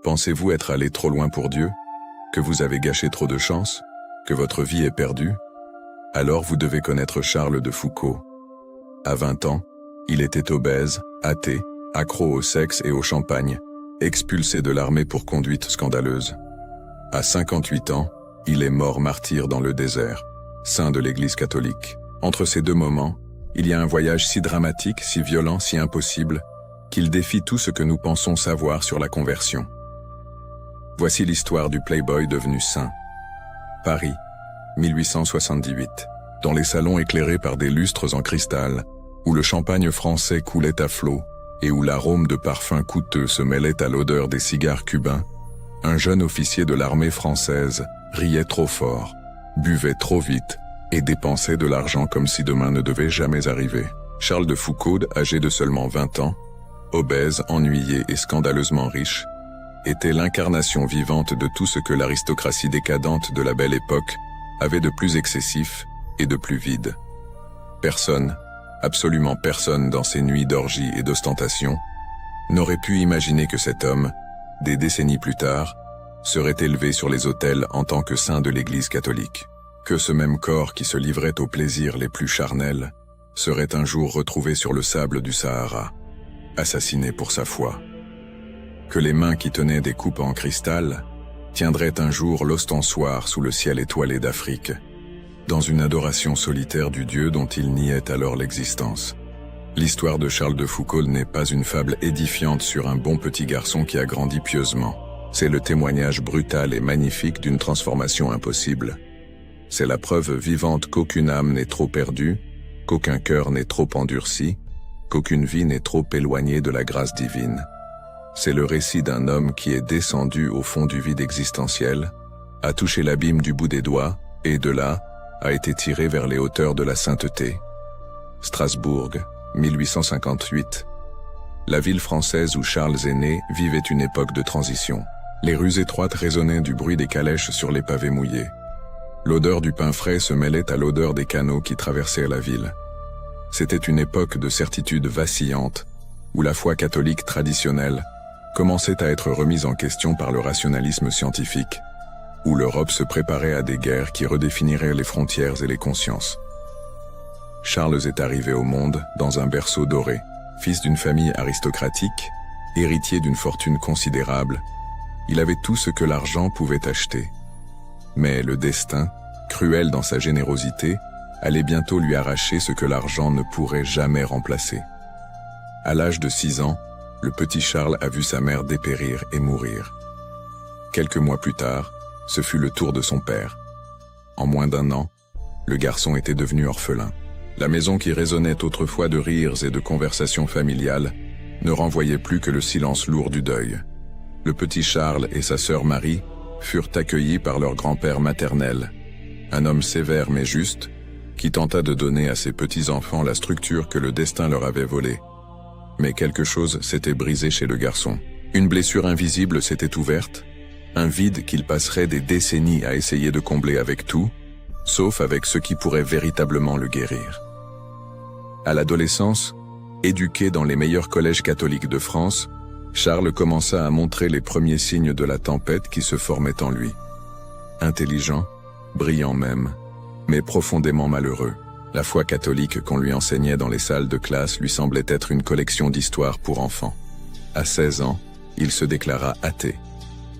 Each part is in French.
Pensez-vous être allé trop loin pour Dieu? Que vous avez gâché trop de chance? Que votre vie est perdue? Alors vous devez connaître Charles de Foucauld. À 20 ans, il était obèse, athée, accro au sexe et au champagne, expulsé de l'armée pour conduite scandaleuse. À 58 ans, il est mort martyr dans le désert, saint de l'Église catholique. Entre ces deux moments, il y a un voyage si dramatique, si violent, si impossible, qu'il défie tout ce que nous pensons savoir sur la conversion. Voici l'histoire du playboy devenu saint. Paris, 1878. Dans les salons éclairés par des lustres en cristal, où le champagne français coulait à flots, et où l'arôme de parfums coûteux se mêlait à l'odeur des cigares cubains, un jeune officier de l'armée française riait trop fort, buvait trop vite, et dépensait de l'argent comme si demain ne devait jamais arriver. Charles de Foucauld, âgé de seulement 20 ans, obèse, ennuyé et scandaleusement riche, était l'incarnation vivante de tout ce que l'aristocratie décadente de la belle époque avait de plus excessif et de plus vide. Personne, absolument personne dans ces nuits d'orgie et d'ostentation, n'aurait pu imaginer que cet homme, des décennies plus tard, serait élevé sur les autels en tant que saint de l'Église catholique. Que ce même corps qui se livrait aux plaisirs les plus charnels serait un jour retrouvé sur le sable du Sahara, assassiné pour sa foi. Que les mains qui tenaient des coupes en cristal tiendraient un jour l'ostensoir sous le ciel étoilé d'Afrique, dans une adoration solitaire du Dieu dont il niait alors l'existence. L'histoire de Charles de Foucauld n'est pas une fable édifiante sur un bon petit garçon qui a grandi pieusement. C'est le témoignage brutal et magnifique d'une transformation impossible. C'est la preuve vivante qu'aucune âme n'est trop perdue, qu'aucun cœur n'est trop endurci, qu'aucune vie n'est trop éloignée de la grâce divine. C'est le récit d'un homme qui est descendu au fond du vide existentiel, a touché l'abîme du bout des doigts, et de là, a été tiré vers les hauteurs de la sainteté. Strasbourg, 1858. La ville française où Charles est né vivait une époque de transition. Les rues étroites résonnaient du bruit des calèches sur les pavés mouillés. L'odeur du pain frais se mêlait à l'odeur des canaux qui traversaient la ville. C'était une époque de certitude vacillante, où la foi catholique traditionnelle commençait à être remise en question par le rationalisme scientifique, où l'Europe se préparait à des guerres qui redéfiniraient les frontières et les consciences. Charles est arrivé au monde dans un berceau doré, fils d'une famille aristocratique, héritier d'une fortune considérable. Il avait tout ce que l'argent pouvait acheter. Mais le destin, cruel dans sa générosité, allait bientôt lui arracher ce que l'argent ne pourrait jamais remplacer. À l'âge de 6 ans, le petit Charles a vu sa mère dépérir et mourir. Quelques mois plus tard, ce fut le tour de son père. En moins d'1 an, le garçon était devenu orphelin. La maison qui résonnait autrefois de rires et de conversations familiales ne renvoyait plus que le silence lourd du deuil. Le petit Charles et sa sœur Marie furent accueillis par leur grand-père maternel, un homme sévère mais juste, qui tenta de donner à ses petits-enfants la structure que le destin leur avait volée. Mais quelque chose s'était brisé chez le garçon. Une blessure invisible s'était ouverte, un vide qu'il passerait des décennies à essayer de combler avec tout, sauf avec ce qui pourrait véritablement le guérir. À l'adolescence, éduqué dans les meilleurs collèges catholiques de France, Charles commença à montrer les premiers signes de la tempête qui se formait en lui. Intelligent, brillant même, mais profondément malheureux. La foi catholique qu'on lui enseignait dans les salles de classe lui semblait être une collection d'histoires pour enfants. À 16 ans, il se déclara athée.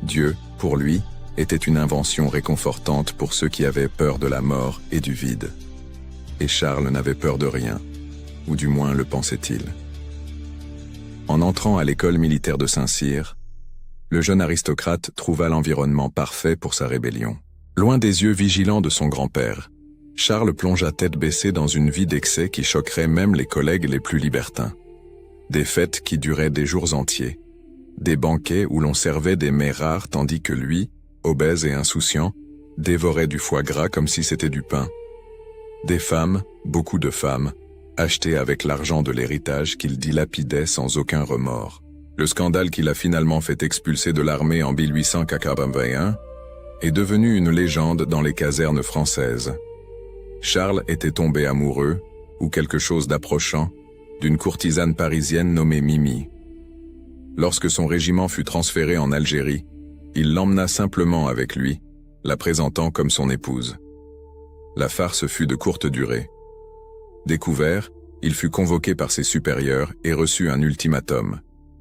Dieu, pour lui, était une invention réconfortante pour ceux qui avaient peur de la mort et du vide. Et Charles n'avait peur de rien, ou du moins le pensait-il. En entrant à l'école militaire de Saint-Cyr, le jeune aristocrate trouva l'environnement parfait pour sa rébellion. Loin des yeux vigilants de son grand-père, Charles plongea tête baissée dans une vie d'excès qui choquerait même les collègues les plus libertins. Des fêtes qui duraient des jours entiers, des banquets où l'on servait des mets rares tandis que lui, obèse et insouciant, dévorait du foie gras comme si c'était du pain. Des femmes, beaucoup de femmes, achetées avec l'argent de l'héritage qu'il dilapidait sans aucun remords. Le scandale qui l'a finalement fait expulser de l'armée en 1881 est devenu une légende dans les casernes françaises. Charles était tombé amoureux, ou quelque chose d'approchant, d'une courtisane parisienne nommée Mimi. Lorsque son régiment fut transféré en Algérie, il l'emmena simplement avec lui, la présentant comme son épouse. La farce fut de courte durée. Découvert, il fut convoqué par ses supérieurs et reçut un ultimatum.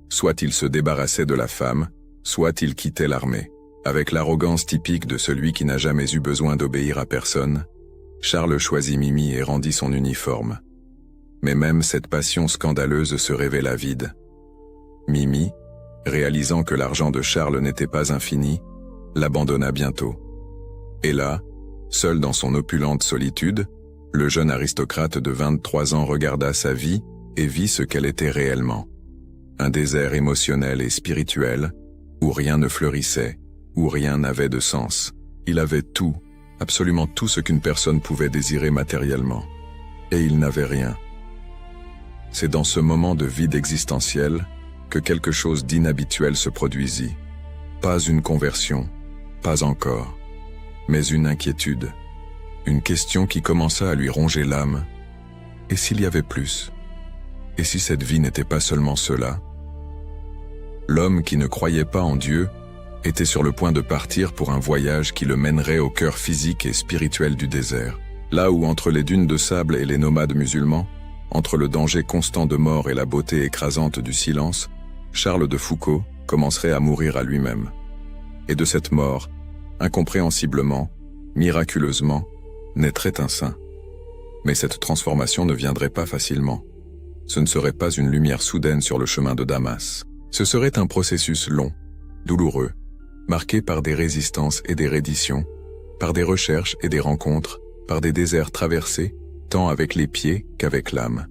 Soit il se débarrassait de la femme, soit il quittait l'armée. Avec l'arrogance typique de celui qui n'a jamais eu besoin d'obéir à personne, Charles choisit Mimi et rendit son uniforme. Mais même cette passion scandaleuse se révéla vide. Mimi, réalisant que l'argent de Charles n'était pas infini, l'abandonna bientôt. Et là, seul dans son opulente solitude, le jeune aristocrate de 23 ans regarda sa vie et vit ce qu'elle était réellement. Un désert émotionnel et spirituel, où rien ne fleurissait, où rien n'avait de sens. Il avait tout, absolument tout ce qu'une personne pouvait désirer matériellement. Et il n'avait rien. C'est dans ce moment de vide existentiel que quelque chose d'inhabituel se produisit. Pas une conversion, pas encore, mais une inquiétude. Une question qui commença à lui ronger l'âme. Et s'il y avait plus? Et si cette vie n'était pas seulement cela? L'homme qui ne croyait pas en Dieu était sur le point de partir pour un voyage qui le mènerait au cœur physique et spirituel du désert. Là où, entre les dunes de sable et les nomades musulmans, entre le danger constant de mort et la beauté écrasante du silence, Charles de Foucauld commencerait à mourir à lui-même. Et de cette mort, incompréhensiblement, miraculeusement, naîtrait un saint. Mais cette transformation ne viendrait pas facilement. Ce ne serait pas une lumière soudaine sur le chemin de Damas. Ce serait un processus long, douloureux, marqué par des résistances et des redditions, par des recherches et des rencontres, par des déserts traversés, tant avec les pieds qu'avec l'âme.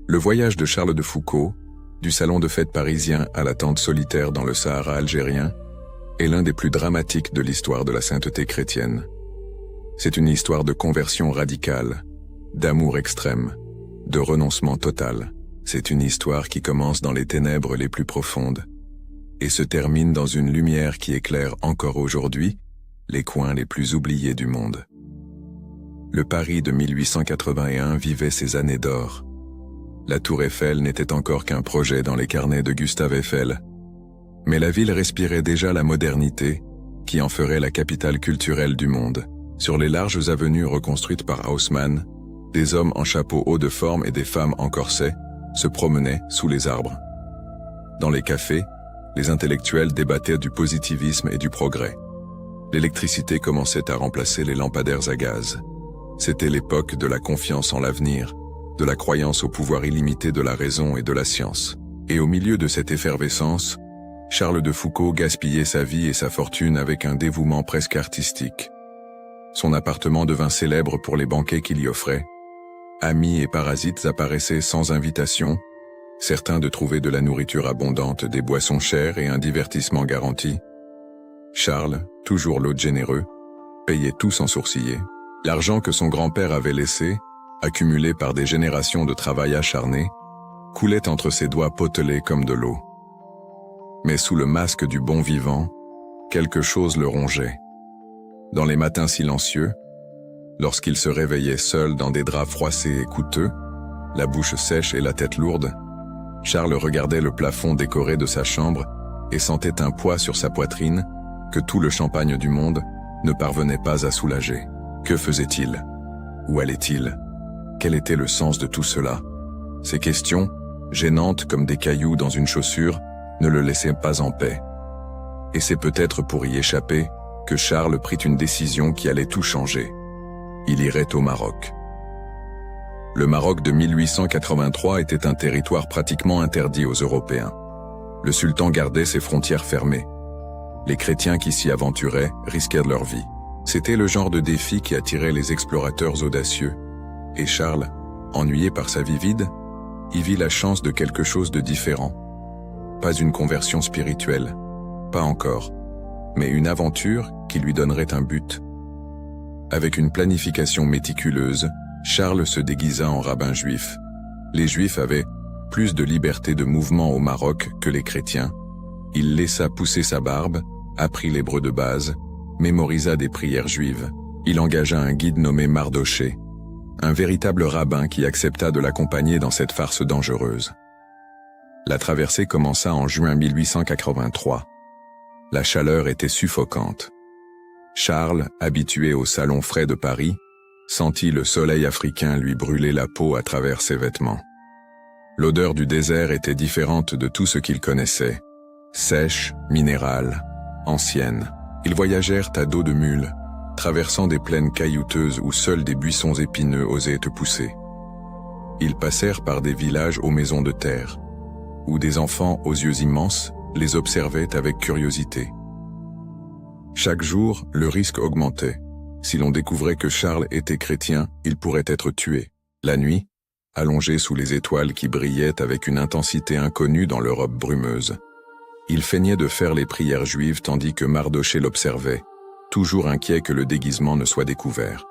Le voyage de Charles de Foucauld, du salon de fête parisien à la tente solitaire dans le Sahara algérien, est l'un des plus dramatiques de l'histoire de la sainteté chrétienne. C'est une histoire de conversion radicale, d'amour extrême, de renoncement total. C'est une histoire qui commence dans les ténèbres les plus profondes et se termine dans une lumière qui éclaire encore aujourd'hui les coins les plus oubliés du monde. Le Paris de 1881 vivait ses années d'or. La tour Eiffel n'était encore qu'un projet dans les carnets de Gustave Eiffel, mais la ville respirait déjà la modernité qui en ferait la capitale culturelle du monde. Sur les larges avenues reconstruites par Haussmann, des hommes en chapeau haut de forme et des femmes en corset se promenaient sous les arbres. Dans les cafés, les intellectuels débattaient du positivisme et du progrès. L'électricité commençait à remplacer les lampadaires à gaz. C'était l'époque de la confiance en l'avenir, de la croyance au pouvoir illimité de la raison et de la science. Et au milieu de cette effervescence, Charles de Foucauld gaspillait sa vie et sa fortune avec un dévouement presque artistique. Son appartement devint célèbre pour les banquets qu'il y offrait. Amis et parasites apparaissaient sans invitation, certains de trouver de la nourriture abondante, des boissons chères et un divertissement garanti. Charles, toujours l'hôte généreux, payait tout sans sourciller. L'argent que son grand-père avait laissé, accumulé par des générations de travail acharné, coulait entre ses doigts potelés comme de l'eau. Mais sous le masque du bon vivant, quelque chose le rongeait. Dans les matins silencieux, lorsqu'il se réveillait seul dans des draps froissés et coûteux, la bouche sèche et la tête lourde, Charles regardait le plafond décoré de sa chambre et sentait un poids sur sa poitrine que tout le champagne du monde ne parvenait pas à soulager. Que faisait-il? Où allait-il? Quel était le sens de tout cela? Ces questions, gênantes comme des cailloux dans une chaussure, ne le laissaient pas en paix. Et c'est peut-être pour y échapper que Charles prit une décision qui allait tout changer. Il irait au Maroc. Le Maroc de 1883 était un territoire pratiquement interdit aux Européens. Le sultan gardait ses frontières fermées. Les chrétiens qui s'y aventuraient risquaient leur vie. C'était le genre de défi qui attirait les explorateurs audacieux. Et Charles, ennuyé par sa vie vide, y vit la chance de quelque chose de différent. Pas une conversion spirituelle, pas encore, mais une aventure qui lui donnerait un but. Avec une planification méticuleuse, Charles se déguisa en rabbin juif. Les juifs avaient plus de liberté de mouvement au Maroc que les chrétiens. Il laissa pousser sa barbe, apprit l'hébreu de base, mémorisa des prières juives. Il engagea un guide nommé Mardoché, un véritable rabbin qui accepta de l'accompagner dans cette farce dangereuse. La traversée commença en juin 1883. La chaleur était suffocante. Charles, habitué au salon frais de Paris, sentit le soleil africain lui brûler la peau à travers ses vêtements. L'odeur du désert était différente de tout ce qu'il connaissait. Sèche, minérale, ancienne. Ils voyagèrent à dos de mule, traversant des plaines caillouteuses où seuls des buissons épineux osaient pousser. Ils passèrent par des villages aux maisons de terre, où des enfants aux yeux immenses les observaient avec curiosité. Chaque jour, le risque augmentait. Si l'on découvrait que Charles était chrétien, il pourrait être tué. La nuit, allongé sous les étoiles qui brillaient avec une intensité inconnue dans l'Europe brumeuse, il feignait de faire les prières juives tandis que Mardochée l'observait, toujours inquiet que le déguisement ne soit découvert.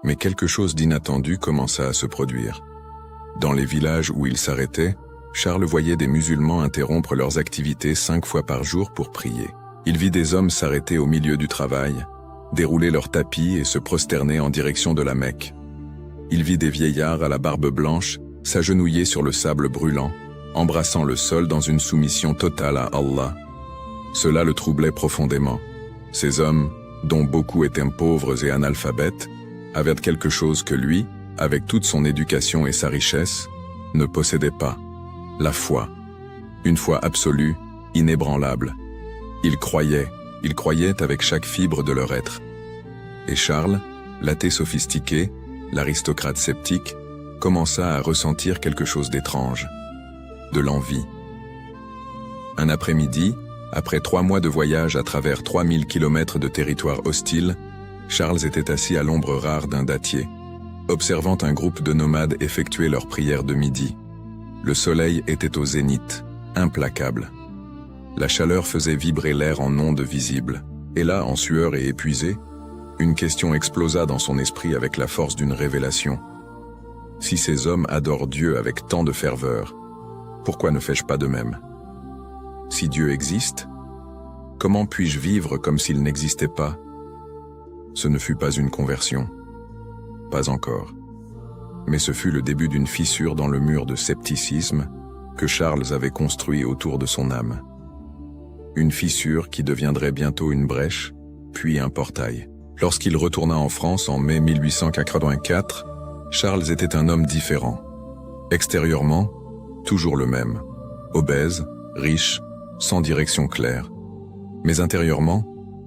Mais quelque chose d'inattendu commença à se produire. Dans les villages où il s'arrêtait, Charles voyait des musulmans interrompre leurs activités 5 fois par jour pour prier. Il vit des hommes s'arrêter au milieu du travail, dérouler leurs tapis et se prosterner en direction de la Mecque. Il vit des vieillards à la barbe blanche s'agenouiller sur le sable brûlant, embrassant le sol dans une soumission totale à Allah. Cela le troublait profondément. Ces hommes, dont beaucoup étaient pauvres et analphabètes, avaient quelque chose que lui, avec toute son éducation et sa richesse, ne possédait pas: la foi. Une foi absolue, inébranlable. Ils croyaient avec chaque fibre de leur être. Et Charles, l'athée sophistiqué, l'aristocrate sceptique, commença à ressentir quelque chose d'étrange. De l'envie. Un après-midi, après 3 mois de voyage à travers 3000 kilomètres de territoire hostile, Charles était assis à l'ombre rare d'un dattier, observant un groupe de nomades effectuer leur prière de midi. Le soleil était au zénith, implacable. La chaleur faisait vibrer l'air en ondes visibles. Et là, en sueur et épuisé, une question explosa dans son esprit avec la force d'une révélation. Si ces hommes adorent Dieu avec tant de ferveur, pourquoi ne fais-je pas de même? Si Dieu existe, comment puis-je vivre comme s'il n'existait pas? Ce ne fut pas une conversion. Pas encore. Mais ce fut le début d'une fissure dans le mur de scepticisme que Charles avait construit autour de son âme. Une fissure qui deviendrait bientôt une brèche, puis un portail. Lorsqu'il retourna en France en mai 1884, Charles était un homme différent. Extérieurement, toujours le même, obèse, riche, sans direction claire. Mais intérieurement,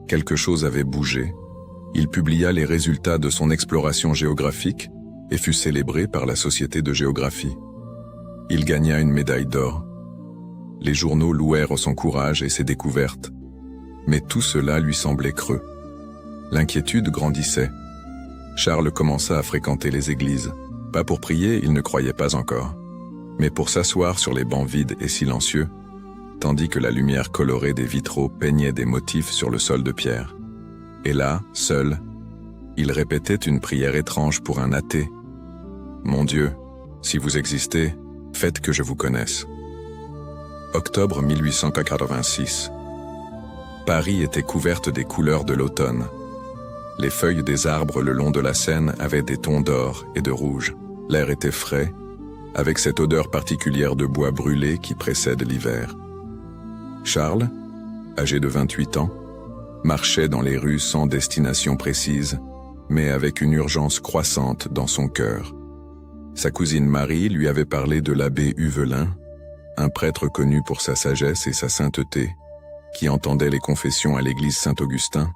quelque chose avait bougé. Il publia les résultats de son exploration géographique et fut célébré par la Société de géographie. Il gagna une médaille d'or. Les journaux louèrent son courage et ses découvertes. Mais tout cela lui semblait creux. L'inquiétude grandissait. Charles commença à fréquenter les églises. Pas pour prier, il ne croyait pas encore, mais pour s'asseoir sur les bancs vides et silencieux, tandis que la lumière colorée des vitraux peignait des motifs sur le sol de pierre. Et là, seul, il répétait une prière étrange pour un athée. « Mon Dieu, si vous existez, faites que je vous connaisse. » Octobre 1886. Paris était couverte des couleurs de l'automne. Les feuilles des arbres le long de la Seine avaient des tons d'or et de rouge. L'air était frais, avec cette odeur particulière de bois brûlé qui précède l'hiver. Charles, âgé de 28 ans, marchait dans les rues sans destination précise, mais avec une urgence croissante dans son cœur. Sa cousine Marie lui avait parlé de l'abbé Huvelin, un prêtre connu pour sa sagesse et sa sainteté, qui entendait les confessions à l'église Saint-Augustin.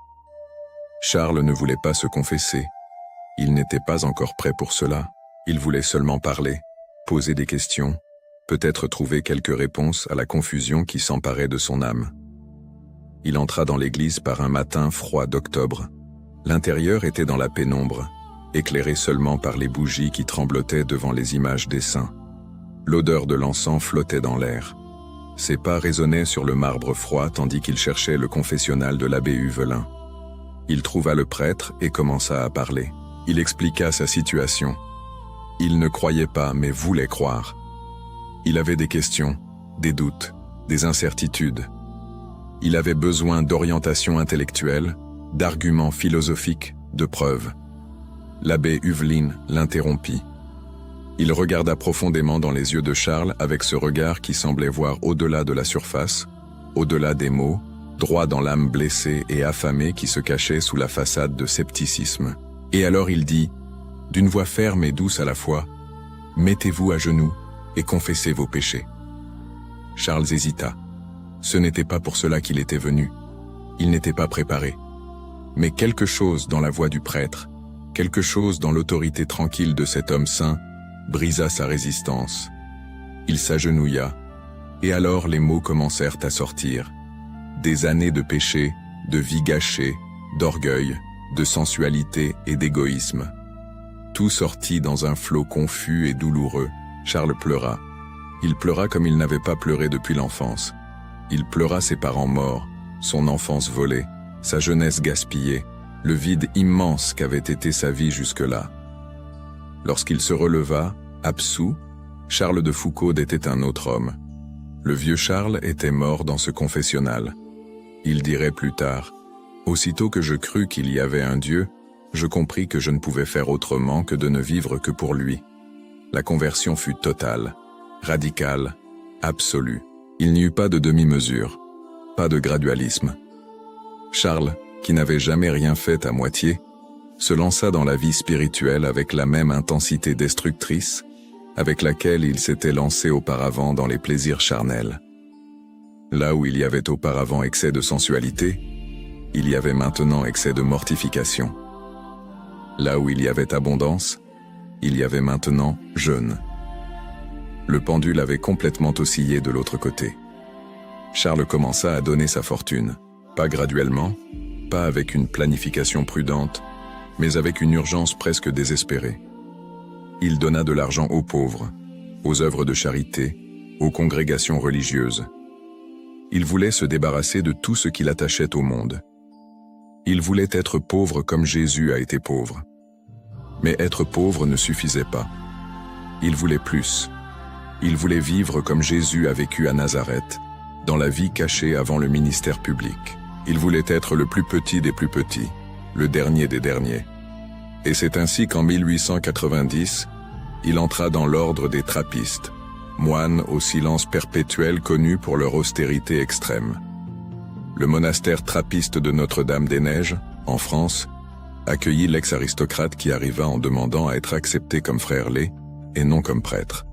Charles ne voulait pas se confesser. Il n'était pas encore prêt pour cela. Il voulait seulement parler, poser des questions, peut-être trouver quelques réponses à la confusion qui s'emparait de son âme. Il entra dans l'église par un matin froid d'octobre. L'intérieur était dans la pénombre, éclairé seulement par les bougies qui tremblotaient devant les images des saints. L'odeur de l'encens flottait dans l'air. Ses pas résonnaient sur le marbre froid tandis qu'il cherchait le confessionnal de l'abbé Huvelin. Il trouva le prêtre et commença à parler. Il expliqua sa situation. Il ne croyait pas mais voulait croire. Il avait des questions, des doutes, des incertitudes. Il avait besoin d'orientation intellectuelle, d'arguments philosophiques, de preuves. L'abbé Huvelin l'interrompit. « Il regarda profondément dans les yeux de Charles avec ce regard qui semblait voir au-delà de la surface, au-delà des mots, droit dans l'âme blessée et affamée qui se cachait sous la façade de scepticisme. Et alors il dit, d'une voix ferme et douce à la fois, « Mettez-vous à genoux et confessez vos péchés. » Charles hésita. Ce n'était pas pour cela qu'il était venu. Il n'était pas préparé. Mais quelque chose dans la voix du prêtre, quelque chose dans l'autorité tranquille de cet homme saint, brisa sa résistance. Il s'agenouilla, et alors les mots commencèrent à sortir. Des années de péché, de vie gâchée, d'orgueil, de sensualité et d'égoïsme. Tout sortit dans un flot confus et douloureux. Charles pleura. Il pleura comme il n'avait pas pleuré depuis l'enfance. Il pleura ses parents morts, son enfance volée, sa jeunesse gaspillée, le vide immense qu'avait été sa vie jusque-là. Lorsqu'il se releva, absous, Charles de Foucauld était un autre homme. Le vieux Charles était mort dans ce confessionnal. Il dirait plus tard, « Aussitôt que je crus qu'il y avait un Dieu, je compris que je ne pouvais faire autrement que de ne vivre que pour lui. » La conversion fut totale, radicale, absolue. Il n'y eut pas de demi-mesure, pas de gradualisme. Charles, qui n'avait jamais rien fait à moitié, se lança dans la vie spirituelle avec la même intensité destructrice avec laquelle il s'était lancé auparavant dans les plaisirs charnels. Là où il y avait auparavant excès de sensualité, il y avait maintenant excès de mortification. Là où il y avait abondance, il y avait maintenant jeûne. Le pendule avait complètement oscillé de l'autre côté. Charles commença à donner sa fortune, pas graduellement, pas avec une planification prudente, mais avec une urgence presque désespérée. Il donna de l'argent aux pauvres, aux œuvres de charité, aux congrégations religieuses. Il voulait se débarrasser de tout ce qui l'attachait au monde. Il voulait être pauvre comme Jésus a été pauvre. Mais être pauvre ne suffisait pas. Il voulait plus. Il voulait vivre comme Jésus a vécu à Nazareth, dans la vie cachée avant le ministère public. Il voulait être le plus petit des plus petits, le dernier des derniers. Et c'est ainsi qu'en 1890, il entra dans l'ordre des trappistes, moines au silence perpétuel connus pour leur austérité extrême. Le monastère trappiste de Notre-Dame-des-Neiges, en France, accueillit l'ex-aristocrate qui arriva en demandant à être accepté comme frère laid et non comme prêtre.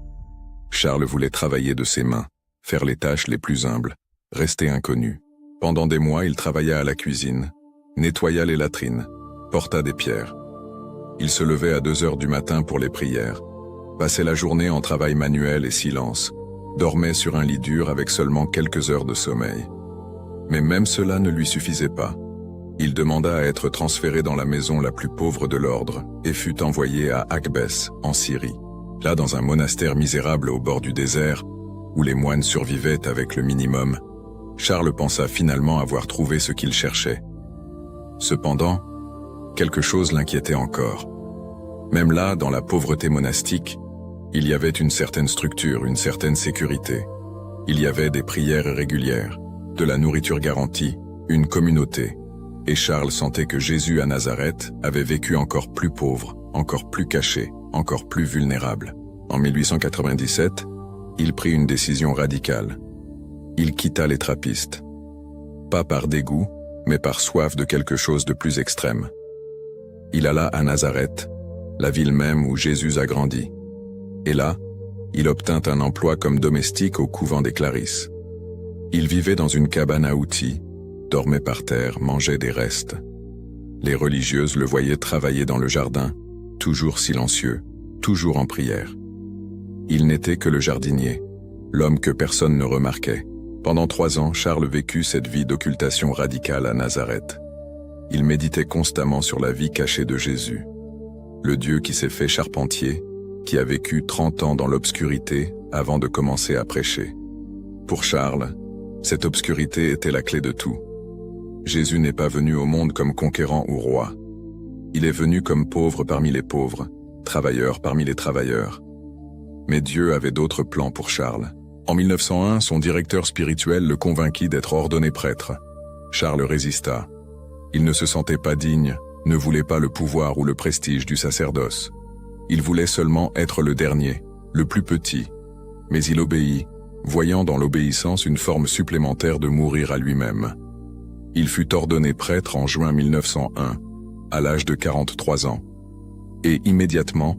Charles voulait travailler de ses mains, faire les tâches les plus humbles, rester inconnu. Pendant des mois, il travailla à la cuisine, nettoya les latrines, porta des pierres. Il se levait à 2 heures du matin pour les prières, passait la journée en travail manuel et silence, dormait sur un lit dur avec seulement quelques heures de sommeil. Mais même cela ne lui suffisait pas. Il demanda à être transféré dans la maison la plus pauvre de l'ordre et fut envoyé à Akbès, en Syrie. Là, dans un monastère misérable au bord du désert, où les moines survivaient avec le minimum, Charles pensa finalement avoir trouvé ce qu'il cherchait. Cependant, quelque chose l'inquiétait encore. Même là, dans la pauvreté monastique, il y avait une certaine structure, une certaine sécurité. Il y avait des prières régulières, de la nourriture garantie, une communauté. Et Charles sentait que Jésus à Nazareth avait vécu encore plus pauvre, encore plus caché, encore plus vulnérable. En 1897, il prit une décision radicale. Il quitta les trappistes. Pas par dégoût, mais par soif de quelque chose de plus extrême. Il alla à Nazareth, la ville même où Jésus a grandi. Et là, il obtint un emploi comme domestique au couvent des Clarisses. Il vivait dans une cabane à outils, dormait par terre, mangeait des restes. Les religieuses le voyaient travailler dans le jardin, toujours silencieux, toujours en prière. Il n'était que le jardinier, l'homme que personne ne remarquait. Pendant 3 ans, Charles vécut cette vie d'occultation radicale à Nazareth. Il méditait constamment sur la vie cachée de Jésus. Le Dieu qui s'est fait charpentier, qui a vécu 30 ans dans l'obscurité avant de commencer à prêcher. Pour Charles, cette obscurité était la clé de tout. Jésus n'est pas venu au monde comme conquérant ou roi. Il est venu comme pauvre parmi les pauvres, travailleur parmi les travailleurs. Mais Dieu avait d'autres plans pour Charles. En 1901, son directeur spirituel le convainquit d'être ordonné prêtre. Charles résista. Il ne se sentait pas digne, ne voulait pas le pouvoir ou le prestige du sacerdoce. Il voulait seulement être le dernier, le plus petit. Mais il obéit, voyant dans l'obéissance une forme supplémentaire de mourir à lui-même. Il fut ordonné prêtre en juin 1901, à l'âge de 43 ans. Et immédiatement,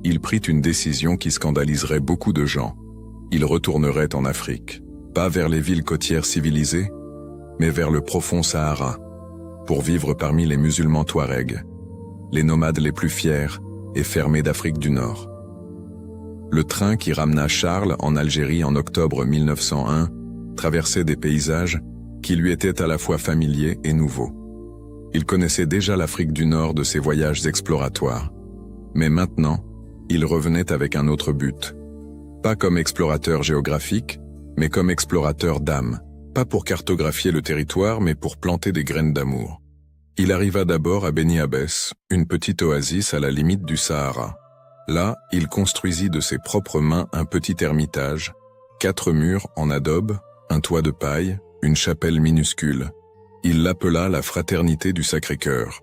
il prit une décision qui scandaliserait beaucoup de gens. Il retournerait en Afrique, pas vers les villes côtières civilisées, mais vers le profond Sahara, pour vivre parmi les musulmans touaregs, les nomades les plus fiers et fermés d'Afrique du Nord. Le train qui ramena Charles en Algérie en octobre 1901 traversait des paysages qui lui étaient à la fois familiers et nouveaux. Il connaissait déjà l'Afrique du Nord de ses voyages exploratoires. Mais maintenant, il revenait avec un autre but. Pas comme explorateur géographique, mais comme explorateur d'âme. Pas pour cartographier le territoire, mais pour planter des graines d'amour. Il arriva d'abord à Beni Abbès, une petite oasis à la limite du Sahara. Là, il construisit de ses propres mains un petit ermitage, 4 murs en adobe, un toit de paille, une chapelle minuscule. Il l'appela la Fraternité du Sacré-Cœur.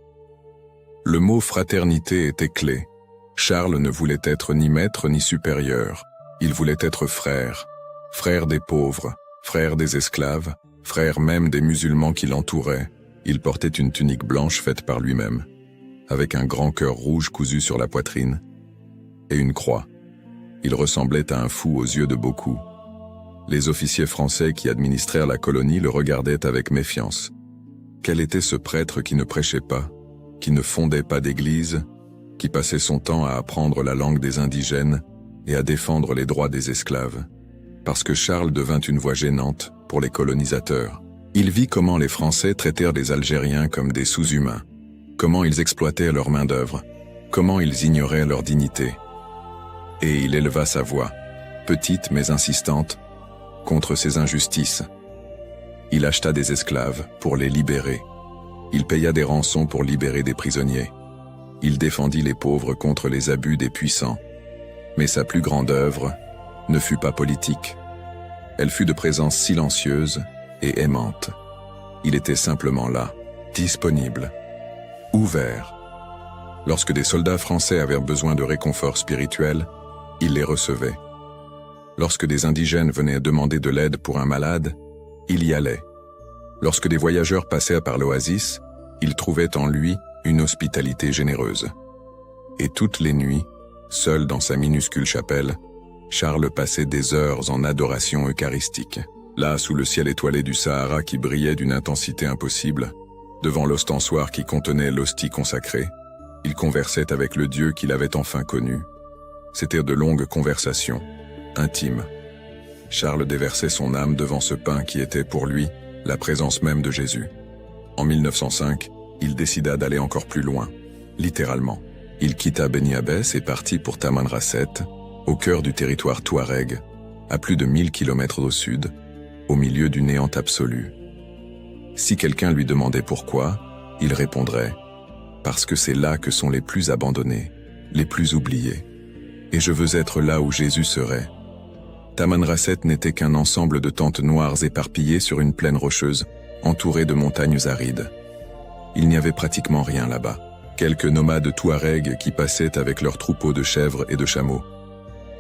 Le mot fraternité était clé. Charles ne voulait être ni maître ni supérieur. Il voulait être frère, frère des pauvres, frère des esclaves, frère même des musulmans qui l'entouraient. Il portait une tunique blanche faite par lui-même, avec un grand cœur rouge cousu sur la poitrine, et une croix. Il ressemblait à un fou aux yeux de beaucoup. Les officiers français qui administrèrent la colonie le regardaient avec méfiance. Quel était ce prêtre qui ne prêchait pas, qui ne fondait pas d'église, qui passait son temps à apprendre la langue des indigènes et à défendre les droits des esclaves? Parce que Charles devint une voix gênante pour les colonisateurs. Il vit comment les Français traitèrent les Algériens comme des sous-humains, comment ils exploitaient leur main-d'œuvre, comment ils ignoraient leur dignité. Et il éleva sa voix, petite mais insistante, contre ces injustices. Il acheta des esclaves pour les libérer. Il paya des rançons pour libérer des prisonniers. Il défendit les pauvres contre les abus des puissants. Mais sa plus grande œuvre ne fut pas politique. Elle fut de présence silencieuse et aimante. Il était simplement là, disponible, ouvert. Lorsque des soldats français avaient besoin de réconfort spirituel, il les recevait. Lorsque des indigènes venaient demander de l'aide pour un malade, il y allait. Lorsque des voyageurs passaient par l'oasis, ils trouvaient en lui une hospitalité généreuse. Et toutes les nuits, seul dans sa minuscule chapelle, Charles passait des heures en adoration eucharistique. Là, sous le ciel étoilé du Sahara qui brillait d'une intensité impossible, devant l'ostensoir qui contenait l'hostie consacrée, il conversait avec le Dieu qu'il avait enfin connu. C'étaient de longues conversations, intimes. Charles déversait son âme devant ce pain qui était pour lui la présence même de Jésus. En 1905, il décida d'aller encore plus loin, littéralement. Il quitta Beni Abbès et partit pour Tamanrasset, au cœur du territoire touareg, à plus de 1000 km au sud, au milieu du néant absolu. Si quelqu'un lui demandait pourquoi, il répondrait « Parce que c'est là que sont les plus abandonnés, les plus oubliés. Et je veux être là où Jésus serait. » Tamanrasset n'était qu'un ensemble de tentes noires éparpillées sur une plaine rocheuse, entourée de montagnes arides. Il n'y avait pratiquement rien là-bas. Quelques nomades touaregs qui passaient avec leurs troupeaux de chèvres et de chameaux.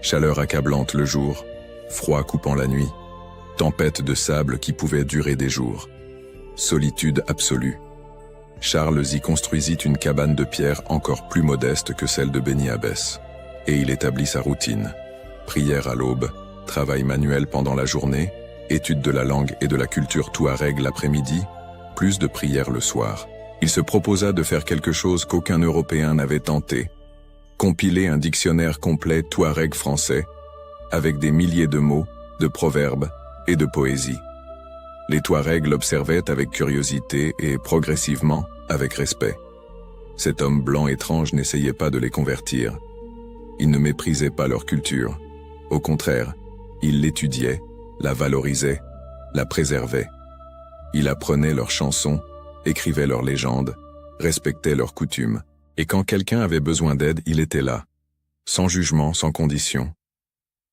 Chaleur accablante le jour, froid coupant la nuit, tempête de sable qui pouvait durer des jours. Solitude absolue. Charles y construisit une cabane de pierre encore plus modeste que celle de Beni Abbès. Et il établit sa routine. Prière à l'aube, travail manuel pendant la journée, étude de la langue et de la culture touareg l'après-midi, plus de prières le soir. Il se proposa de faire quelque chose qu'aucun Européen n'avait tenté. Compiler un dictionnaire complet touareg français, avec des milliers de mots, de proverbes et de poésie. Les Touaregs l'observaient avec curiosité et, progressivement, avec respect. Cet homme blanc étrange n'essayait pas de les convertir. Il ne méprisait pas leur culture. Au contraire, il l'étudiait, la valorisait, la préservait. Il apprenait leurs chansons, écrivait leurs légendes, respectait leurs coutumes. Et quand quelqu'un avait besoin d'aide, il était là, sans jugement, sans condition.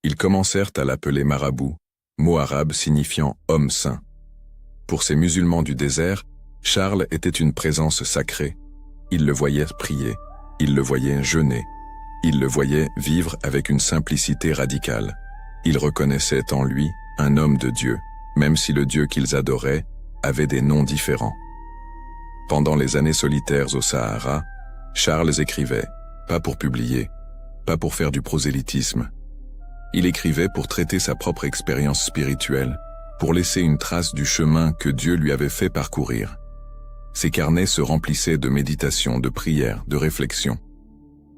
Ils commencèrent à l'appeler marabout, mot arabe signifiant « homme saint ». Pour ces musulmans du désert, Charles était une présence sacrée. Ils le voyaient prier, ils le voyaient jeûner, Il le voyait vivre avec une simplicité radicale. Il reconnaissait en lui un homme de Dieu, même si le Dieu qu'ils adoraient avait des noms différents. Pendant les années solitaires au Sahara, Charles écrivait, pas pour publier, pas pour faire du prosélytisme. Il écrivait pour traiter sa propre expérience spirituelle, pour laisser une trace du chemin que Dieu lui avait fait parcourir. Ses carnets se remplissaient de méditation, de prières, de réflexions.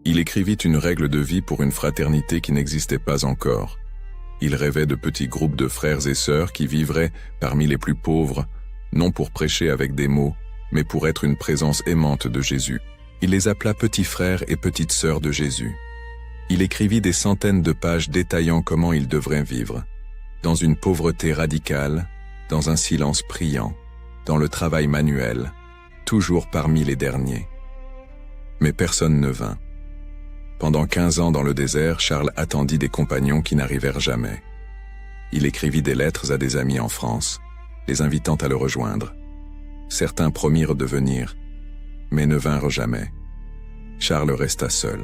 Il écrivit une règle de vie pour une fraternité qui n'existait pas encore. Il rêvait de petits groupes de frères et sœurs qui vivraient parmi les plus pauvres, non pour prêcher avec des mots, mais pour être une présence aimante de Jésus. Il les appela petits frères et petites sœurs de Jésus. Il écrivit des centaines de pages détaillant comment ils devraient vivre, dans une pauvreté radicale, dans un silence priant, dans le travail manuel, toujours parmi les derniers. Mais personne ne vint. Pendant 15 ans dans le désert, Charles attendit des compagnons qui n'arrivèrent jamais. Il écrivit des lettres à des amis en France, les invitant à le rejoindre. Certains promirent de venir, mais ne vinrent jamais. Charles resta seul.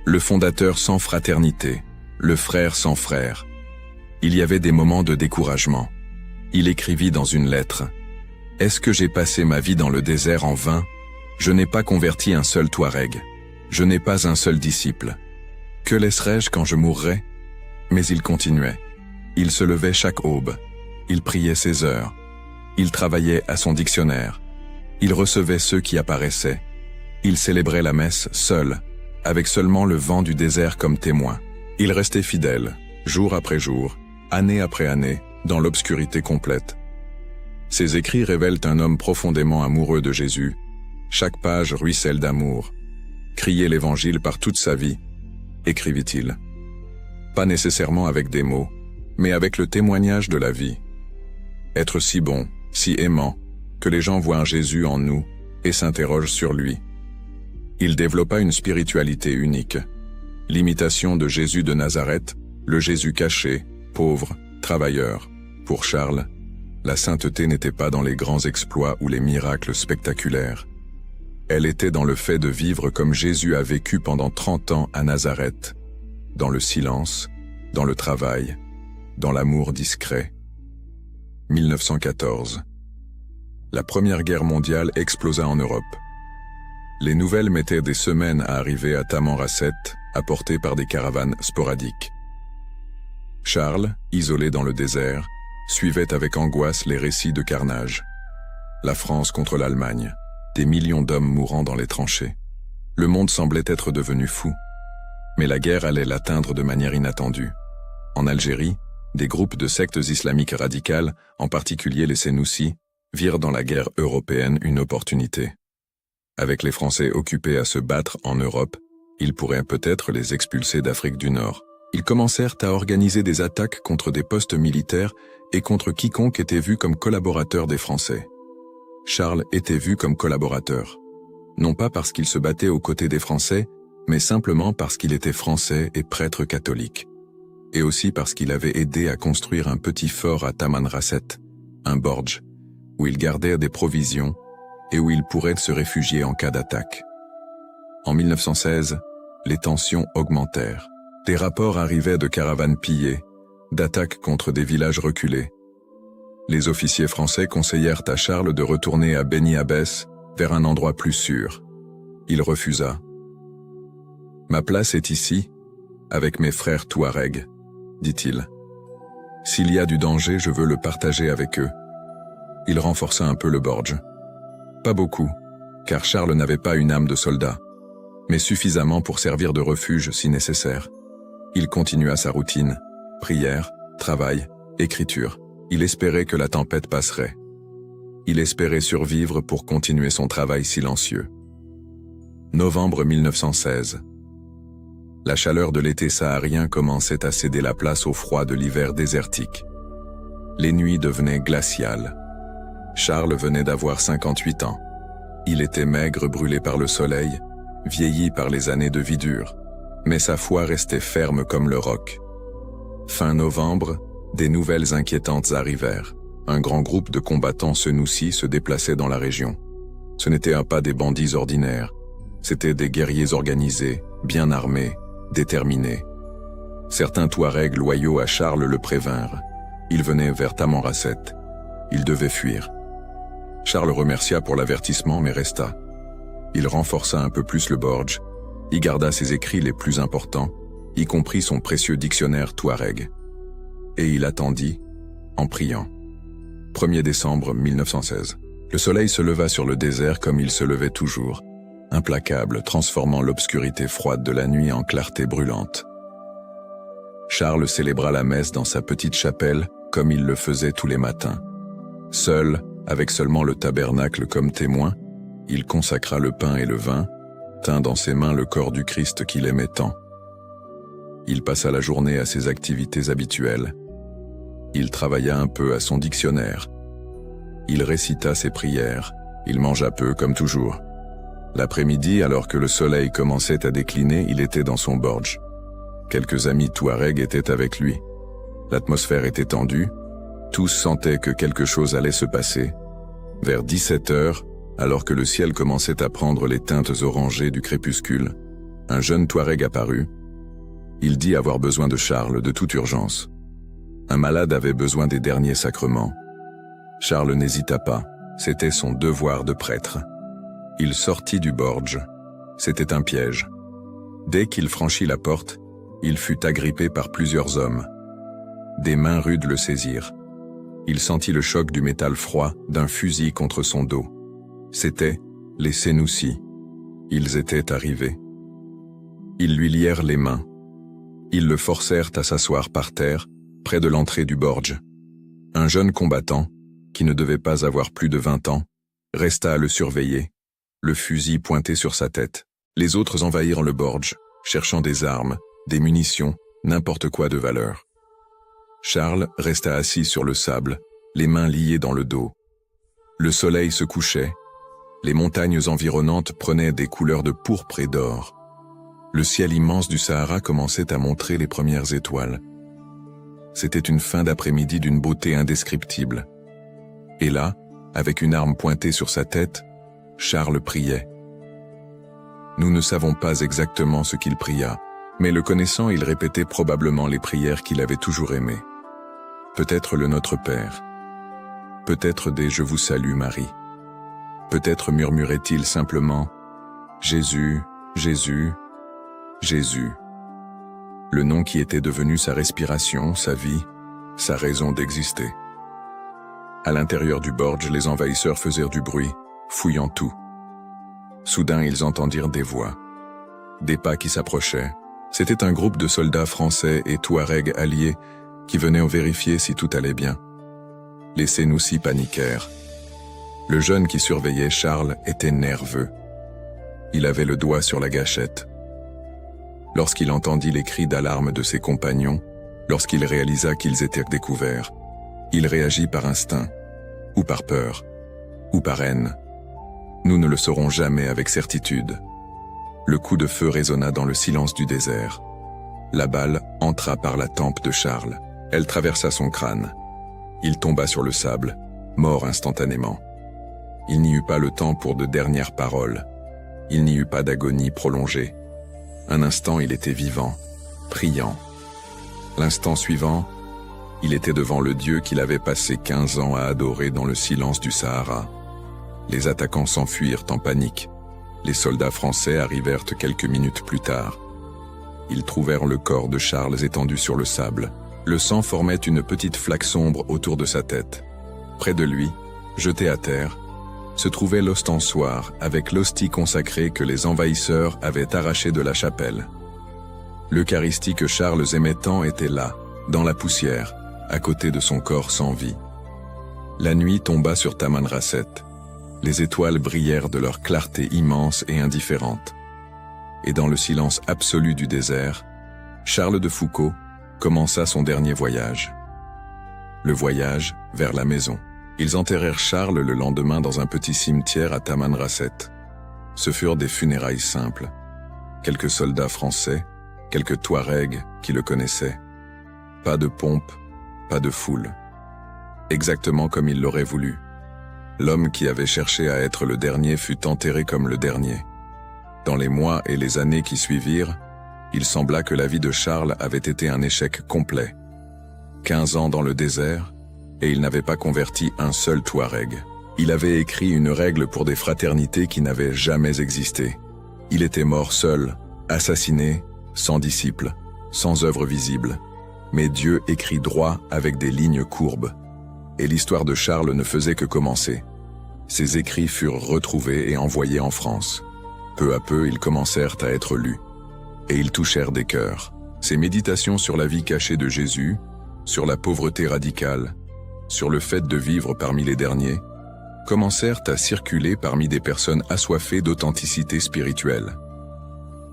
Le fondateur sans fraternité, le frère sans frère. Il y avait des moments de découragement. Il écrivit dans une lettre « Est-ce que j'ai passé ma vie dans le désert en vain? Je n'ai pas converti un seul Touareg. Je n'ai pas un seul disciple. Que laisserai-je quand je mourrai ?» Mais il continuait. Il se levait chaque aube. Il priait ses heures. Il travaillait à son dictionnaire. Il recevait ceux qui apparaissaient. Il célébrait la messe seul, avec seulement le vent du désert comme témoin. Il restait fidèle, jour après jour, année après année, dans l'obscurité complète. Ses écrits révèlent un homme profondément amoureux de Jésus. Chaque page ruisselle d'amour. Crier l'Évangile par toute sa vie, écrivit-il. Pas nécessairement avec des mots, mais avec le témoignage de la vie. Être si bon, si aimant, que les gens voient un Jésus en nous et s'interrogent sur lui. Il développa une spiritualité unique. L'imitation de Jésus de Nazareth, le Jésus caché, pauvre, travailleur. Pour Charles, la sainteté n'était pas dans les grands exploits ou les miracles spectaculaires. Elle était dans le fait de vivre comme Jésus a vécu pendant 30 ans à Nazareth, dans le silence, dans le travail, dans l'amour discret. 1914. La Première Guerre mondiale explosa en Europe. Les nouvelles mettaient des semaines à arriver à Tamanrasset, apportées par des caravanes sporadiques. Charles, isolé dans le désert, suivait avec angoisse les récits de carnage. La France contre l'Allemagne, des millions d'hommes mourant dans les tranchées. Le monde semblait être devenu fou. Mais la guerre allait l'atteindre de manière inattendue. En Algérie, des groupes de sectes islamiques radicales, en particulier les Sénoussis, virent dans la guerre européenne une opportunité. Avec les Français occupés à se battre en Europe, ils pourraient peut-être les expulser d'Afrique du Nord. Ils commencèrent à organiser des attaques contre des postes militaires et contre quiconque était vu comme collaborateur des Français. Charles était vu comme collaborateur. Non pas parce qu'il se battait aux côtés des Français, mais simplement parce qu'il était français et prêtre catholique. Et aussi parce qu'il avait aidé à construire un petit fort à Tamanrasset, un bordj, où il gardait des provisions et où il pourrait se réfugier en cas d'attaque. En 1916, les tensions augmentèrent. Des rapports arrivaient de caravanes pillées, d'attaques contre des villages reculés. Les officiers français conseillèrent à Charles de retourner à Beni Abbès, vers un endroit plus sûr. Il refusa. « Ma place est ici, avec mes frères Touaregs, » dit-il. « S'il y a du danger, je veux le partager avec eux. » Il renforça un peu le bordj. Pas beaucoup, car Charles n'avait pas une âme de soldat, mais suffisamment pour servir de refuge si nécessaire. Il continua sa routine, prière, travail, écriture. Il espérait que la tempête passerait. Il espérait survivre pour continuer son travail silencieux. Novembre 1916. La chaleur de l'été saharien commençait à céder la place au froid de l'hiver désertique. Les nuits devenaient glaciales. Charles venait d'avoir 58 ans. Il était maigre, brûlé par le soleil, vieilli par les années de vie dure, mais sa foi restait ferme comme le roc. Fin novembre, des nouvelles inquiétantes arrivèrent. Un grand groupe de combattants Sénoussis se déplaçait dans la région. Ce n'étaient pas des bandits ordinaires, c'étaient des guerriers organisés, bien armés, déterminé. Certains Touaregs loyaux à Charles le prévinrent. Il venait vers Tamanrasset. Il devait fuir. Charles remercia pour l'avertissement mais resta. Il renforça un peu plus le Borj, y garda ses écrits les plus importants, y compris son précieux dictionnaire Touareg. Et il attendit, en priant. 1er décembre 1916. Le soleil se leva sur le désert comme il se levait toujours, implacable, transformant l'obscurité froide de la nuit en clarté brûlante. Charles célébra la messe dans sa petite chapelle comme il le faisait tous les matins. Seul, avec seulement le tabernacle comme témoin, il consacra le pain et le vin, tint dans ses mains le corps du Christ qu'il aimait tant. Il passa la journée à ses activités habituelles. Il travailla un peu à son dictionnaire. Il récita ses prières. Il mangea peu comme toujours. L'après-midi, alors que le soleil commençait à décliner, il était dans son Borj. Quelques amis Touaregs étaient avec lui. L'atmosphère était tendue. Tous sentaient que quelque chose allait se passer. Vers 17 heures, alors que le ciel commençait à prendre les teintes orangées du crépuscule, un jeune Touareg apparut. Il dit avoir besoin de Charles de toute urgence. Un malade avait besoin des derniers sacrements. Charles n'hésita pas, c'était son devoir de prêtre. Il sortit du Borj. C'était un piège. Dès qu'il franchit la porte, il fut agrippé par plusieurs hommes. Des mains rudes le saisirent. Il sentit le choc du métal froid d'un fusil contre son dos. C'étaient les Sénoussi. Ils étaient arrivés. Ils lui lièrent les mains. Ils le forcèrent à s'asseoir par terre, près de l'entrée du Borj. Un jeune combattant, qui ne devait pas avoir plus de 20 ans, resta à le surveiller, le fusil pointé sur sa tête. Les autres envahirent le Borj, cherchant des armes, des munitions, n'importe quoi de valeur. Charles resta assis sur le sable, les mains liées dans le dos. Le soleil se couchait. Les montagnes environnantes prenaient des couleurs de pourpre et d'or. Le ciel immense du Sahara commençait à montrer les premières étoiles. C'était une fin d'après-midi d'une beauté indescriptible. Et là, avec une arme pointée sur sa tête, Charles priait. Nous ne savons pas exactement ce qu'il pria, mais le connaissant, il répétait probablement les prières qu'il avait toujours aimées. Peut-être le Notre Père. Peut-être des Je vous salue Marie. Peut-être murmurait-il simplement « Jésus, Jésus, Jésus ». Le nom qui était devenu sa respiration, sa vie, sa raison d'exister. À l'intérieur du Borj, les envahisseurs faisaient du bruit, fouillant tout. Soudain, ils entendirent des voix. Des pas qui s'approchaient. C'était un groupe de soldats français et Touaregs alliés qui venaient vérifier si tout allait bien. Les Sénoussi paniquèrent. Le jeune qui surveillait Charles était nerveux. Il avait le doigt sur la gâchette. Lorsqu'il entendit les cris d'alarme de ses compagnons, lorsqu'il réalisa qu'ils étaient découverts, il réagit par instinct, ou par peur, ou par haine. Nous ne le saurons jamais avec certitude. Le coup de feu résonna dans le silence du désert. La balle entra par la tempe de Charles. Elle traversa son crâne. Il tomba sur le sable, mort instantanément. Il n'y eut pas le temps pour de dernières paroles. Il n'y eut pas d'agonie prolongée. Un instant, il était vivant, priant. L'instant suivant, il était devant le Dieu qu'il avait passé 15 ans à adorer dans le silence du Sahara. Les attaquants s'enfuirent en panique. Les soldats français arrivèrent quelques minutes plus tard. Ils trouvèrent le corps de Charles étendu sur le sable. Le sang formait une petite flaque sombre autour de sa tête. Près de lui, jeté à terre, se trouvait l'ostensoir avec l'hostie consacrée que les envahisseurs avaient arrachée de la chapelle. L'Eucharistie que Charles aimait tant était là, dans la poussière, à côté de son corps sans vie. La nuit tomba sur Tamanrasset. Les étoiles brillèrent de leur clarté immense et indifférente. Et dans le silence absolu du désert, Charles de Foucauld commença son dernier voyage. Le voyage vers la maison. Ils enterrèrent Charles le lendemain dans un petit cimetière à Tamanrasset. Ce furent des funérailles simples. Quelques soldats français, quelques Touaregs qui le connaissaient. Pas de pompe, pas de foule. Exactement comme il l'aurait voulu. L'homme qui avait cherché à être le dernier fut enterré comme le dernier. Dans les mois et les années qui suivirent, Il sembla que la vie de Charles avait été un échec complet. 15 ans dans le désert, et il n'avait pas converti un seul Touareg. Il avait écrit une règle pour des fraternités qui n'avaient jamais existé. Il était mort seul, assassiné, sans disciples, sans œuvre visible. Mais Dieu écrit droit avec des lignes courbes. Et l'histoire de Charles ne faisait que commencer. Ses écrits furent retrouvés et envoyés en France. Peu à peu, ils commencèrent à être lus. Et ils touchèrent des cœurs. Ses méditations sur la vie cachée de Jésus, sur la pauvreté radicale, sur le fait de vivre parmi les derniers, commencèrent à circuler parmi des personnes assoiffées d'authenticité spirituelle.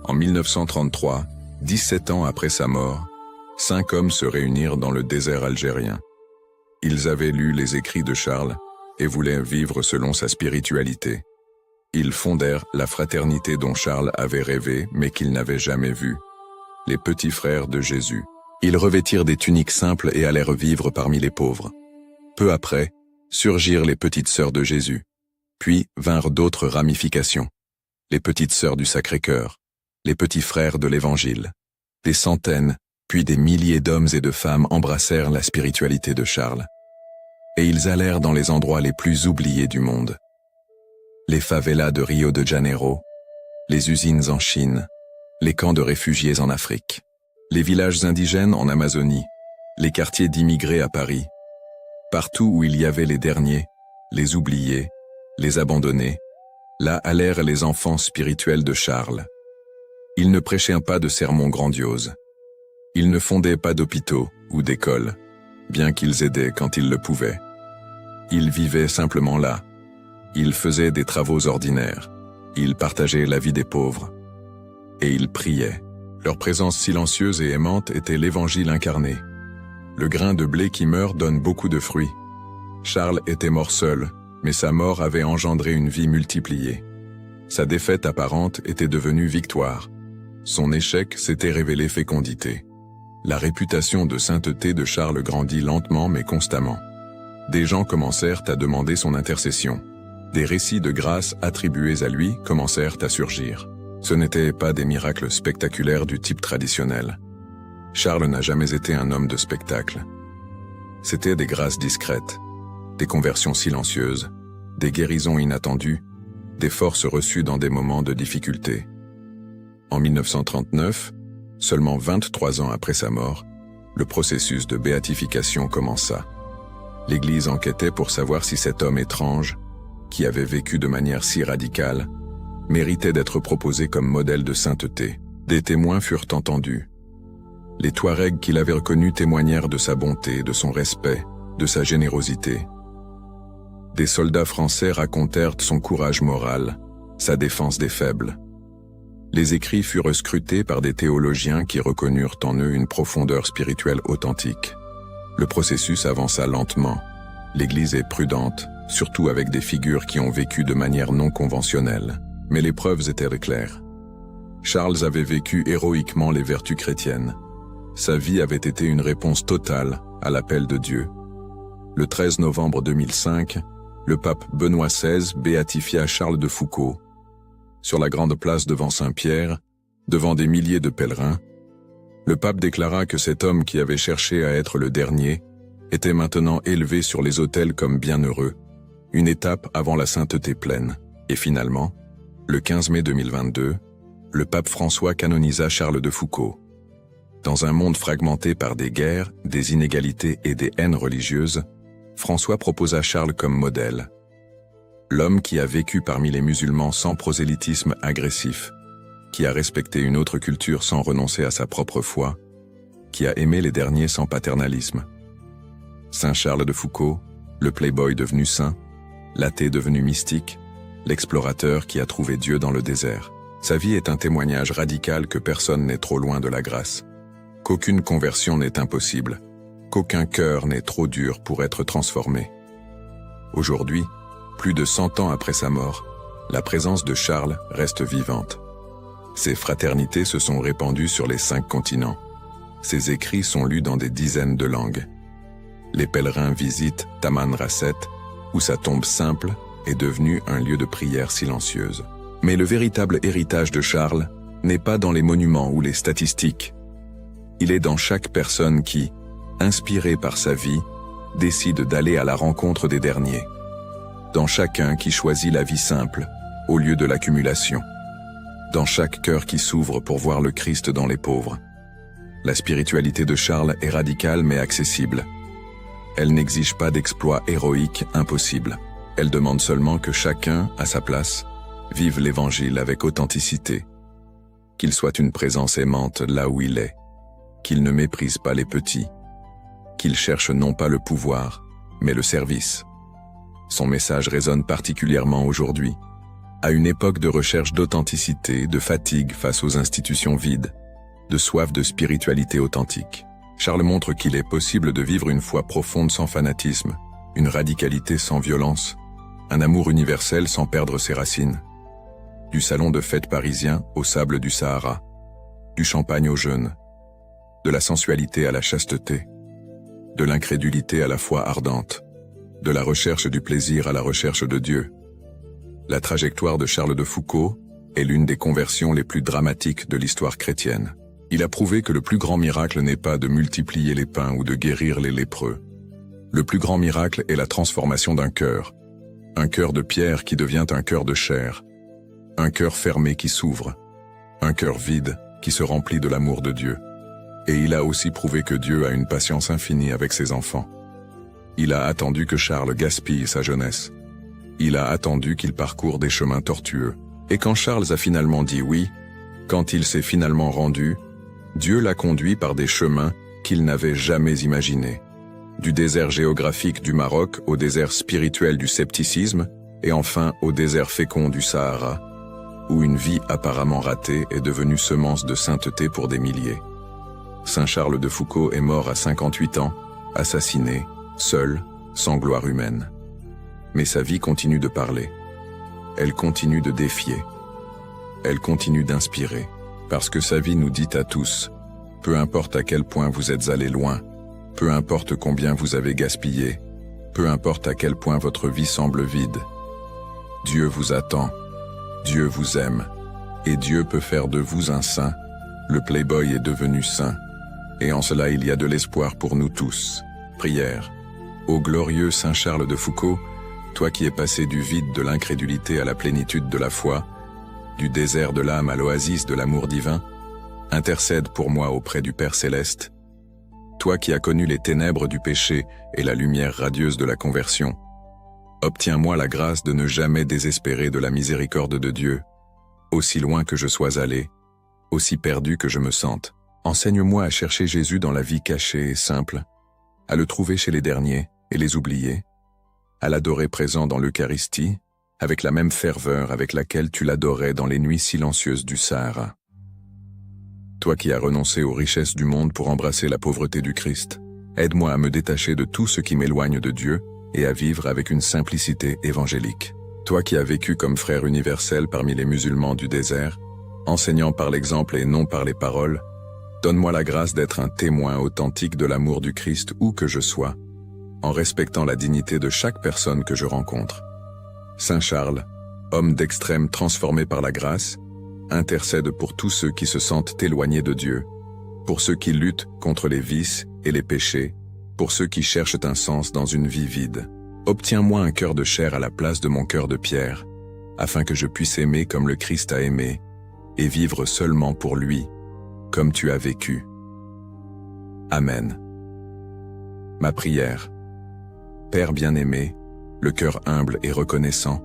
En 1933, 17 ans après sa mort, 5 hommes se réunirent dans le désert algérien. Ils avaient lu les écrits de Charles et voulaient vivre selon sa spiritualité. Ils fondèrent la fraternité dont Charles avait rêvé mais qu'il n'avait jamais vue, les petits frères de Jésus. Ils revêtirent des tuniques simples et allèrent vivre parmi les pauvres. Peu après, surgirent les petites sœurs de Jésus. Puis vinrent d'autres ramifications. Les petites sœurs du Sacré-Cœur, les petits frères de l'Évangile. Des centaines, puis des milliers d'hommes et de femmes embrassèrent la spiritualité de Charles. Et ils allèrent dans les endroits les plus oubliés du monde. Les favelas de Rio de Janeiro, les usines en Chine, les camps de réfugiés en Afrique, les villages indigènes en Amazonie, les quartiers d'immigrés à Paris. Partout où il y avait les derniers, les oubliés, les abandonnés, là allèrent les enfants spirituels de Charles. Ils ne prêchaient pas de sermons grandioses. Ils ne fondaient pas d'hôpitaux ou d'écoles, bien qu'ils aidaient quand ils le pouvaient. Ils vivaient simplement là. Ils faisaient des travaux ordinaires. Ils partageaient la vie des pauvres. Et ils priaient. Leur présence silencieuse et aimante était l'évangile incarné. Le grain de blé qui meurt donne beaucoup de fruits. Charles était mort seul, mais sa mort avait engendré une vie multipliée. Sa défaite apparente était devenue victoire. Son échec s'était révélé fécondité. La réputation de sainteté de Charles grandit lentement mais constamment. Des gens commencèrent à demander son intercession. Des récits de grâce attribués à lui commencèrent à surgir. Ce n'étaient pas des miracles spectaculaires du type traditionnel. Charles n'a jamais été un homme de spectacle. C'étaient des grâces discrètes, des conversions silencieuses, des guérisons inattendues, des forces reçues dans des moments de difficulté. En 1939, seulement 23 ans après sa mort, le processus de béatification commença. L'Église enquêtait pour savoir si cet homme étrange, qui avait vécu de manière si radicale, méritait d'être proposé comme modèle de sainteté. Des témoins furent entendus. Les Touaregs qu'il avait reconnus témoignèrent de sa bonté, de son respect, de sa générosité. Des soldats français racontèrent son courage moral, sa défense des faibles. Les écrits furent scrutés par des théologiens qui reconnurent en eux une profondeur spirituelle authentique. Le processus avança lentement. L'Église est prudente, surtout avec des figures qui ont vécu de manière non conventionnelle. Mais les preuves étaient claires. Charles avait vécu héroïquement les vertus chrétiennes. Sa vie avait été une réponse totale à l'appel de Dieu. Le 13 novembre 2005, le pape Benoît XVI béatifia Charles de Foucauld. Sur la grande place devant Saint-Pierre, devant des milliers de pèlerins, le pape déclara que cet homme qui avait cherché à être le dernier était maintenant élevé sur les autels comme bienheureux, une étape avant la sainteté pleine. Et finalement, le 15 mai 2022, le pape François canonisa Charles de Foucauld. Dans un monde fragmenté par des guerres, des inégalités et des haines religieuses, François proposa Charles comme modèle. L'homme qui a vécu parmi les musulmans sans prosélytisme agressif, qui a respecté une autre culture sans renoncer à sa propre foi, qui a aimé les derniers sans paternalisme. Saint Charles de Foucauld, le playboy devenu saint, l'athée devenu mystique, l'explorateur qui a trouvé Dieu dans le désert. Sa vie est un témoignage radical que personne n'est trop loin de la grâce, qu'aucune conversion n'est impossible, qu'aucun cœur n'est trop dur pour être transformé. Aujourd'hui, plus de 100 ans après sa mort, la présence de Charles reste vivante. Ses fraternités se sont répandues sur les 5 continents. Ses écrits sont lus dans des dizaines de langues. Les pèlerins visitent Taman Rasset, où sa tombe simple est devenue un lieu de prière silencieuse. Mais le véritable héritage de Charles, n'est pas dans les monuments ou les statistiques. Il est dans chaque personne qui, inspirée par sa vie, décide d'aller à la rencontre des derniers. Dans chacun qui choisit la vie simple, au lieu de l'accumulation. Dans chaque cœur qui s'ouvre pour voir le Christ dans les pauvres. La spiritualité de Charles est radicale mais accessible. Elle n'exige pas d'exploits héroïques impossibles. Elle demande seulement que chacun, à sa place, vive l'Évangile avec authenticité. Qu'il soit une présence aimante là où il est. Qu'il ne méprise pas les petits. Qu'il cherche non pas le pouvoir, mais le service. Son message résonne particulièrement aujourd'hui, à une époque de recherche d'authenticité, de fatigue face aux institutions vides, de soif de spiritualité authentique. Charles montre qu'il est possible de vivre une foi profonde sans fanatisme, une radicalité sans violence, un amour universel sans perdre ses racines. Du salon de fête parisien au sable du Sahara, du champagne au jeûne, de la sensualité à la chasteté, de l'incrédulité à la foi ardente, de la recherche du plaisir à la recherche de Dieu. La trajectoire de Charles de Foucault est l'une des conversions les plus dramatiques de l'histoire chrétienne. Il a prouvé que le plus grand miracle n'est pas de multiplier les pains ou de guérir les lépreux. Le plus grand miracle est la transformation d'un cœur. Un cœur de pierre qui devient un cœur de chair. Un cœur fermé qui s'ouvre. Un cœur vide qui se remplit de l'amour de Dieu. Et il a aussi prouvé que Dieu a une patience infinie avec ses enfants. Il a attendu que Charles gaspille sa jeunesse. Il a attendu qu'il parcourt des chemins tortueux. Et quand Charles a finalement dit oui, quand il s'est finalement rendu, Dieu l'a conduit par des chemins qu'il n'avait jamais imaginés. Du désert géographique du Maroc au désert spirituel du scepticisme, et enfin au désert fécond du Sahara, où une vie apparemment ratée est devenue semence de sainteté pour des milliers. Saint Charles de Foucault est mort à 58 ans, assassiné, seul, sans gloire humaine. Mais sa vie continue de parler. Elle continue de défier. Elle continue d'inspirer. Parce que sa vie nous dit à tous, peu importe à quel point vous êtes allés loin, peu importe combien vous avez gaspillé, peu importe à quel point votre vie semble vide, Dieu vous attend, Dieu vous aime, et Dieu peut faire de vous un saint. Le playboy est devenu saint, et en cela il y a de l'espoir pour nous tous. Prière. Ô glorieux Saint Charles de Foucault, toi qui es passé du vide de l'incrédulité à la plénitude de la foi, du désert de l'âme à l'oasis de l'amour divin, intercède pour moi auprès du Père Céleste. Toi qui as connu les ténèbres du péché et la lumière radieuse de la conversion, obtiens-moi la grâce de ne jamais désespérer de la miséricorde de Dieu, aussi loin que je sois allé, aussi perdu que je me sente. Enseigne-moi à chercher Jésus dans la vie cachée et simple, à le trouver chez les derniers et les oublier, à l'adorer présent dans l'Eucharistie, avec la même ferveur avec laquelle tu l'adorais dans les nuits silencieuses du Sahara. Toi qui as renoncé aux richesses du monde pour embrasser la pauvreté du Christ, aide-moi à me détacher de tout ce qui m'éloigne de Dieu et à vivre avec une simplicité évangélique. Toi qui as vécu comme frère universel parmi les musulmans du désert, enseignant par l'exemple et non par les paroles, donne-moi la grâce d'être un témoin authentique de l'amour du Christ où que je sois, en respectant la dignité de chaque personne que je rencontre. Saint Charles, homme d'extrême transformé par la grâce, intercède pour tous ceux qui se sentent éloignés de Dieu, pour ceux qui luttent contre les vices et les péchés, pour ceux qui cherchent un sens dans une vie vide. Obtiens-moi un cœur de chair à la place de mon cœur de pierre, afin que je puisse aimer comme le Christ a aimé, et vivre seulement pour lui, comme tu as vécu. Amen. Ma prière. Père bien-aimé, le cœur humble et reconnaissant,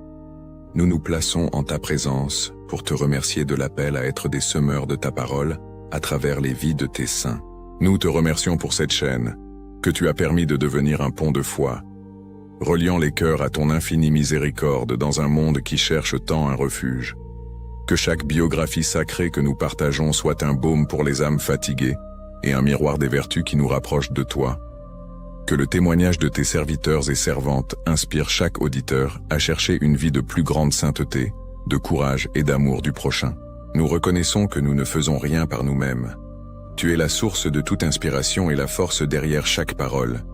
nous nous plaçons en ta présence pour te remercier de l'appel à être des semeurs de ta parole à travers les vies de tes saints. Nous te remercions pour cette chaîne, que tu as permis de devenir un pont de foi, reliant les cœurs à ton infinie miséricorde dans un monde qui cherche tant un refuge. Que chaque biographie sacrée que nous partageons soit un baume pour les âmes fatiguées et un miroir des vertus qui nous rapprochent de toi. Que le témoignage de tes serviteurs et servantes inspire chaque auditeur à chercher une vie de plus grande sainteté, de courage et d'amour du prochain. Nous reconnaissons que nous ne faisons rien par nous-mêmes. Tu es la source de toute inspiration et la force derrière chaque parole.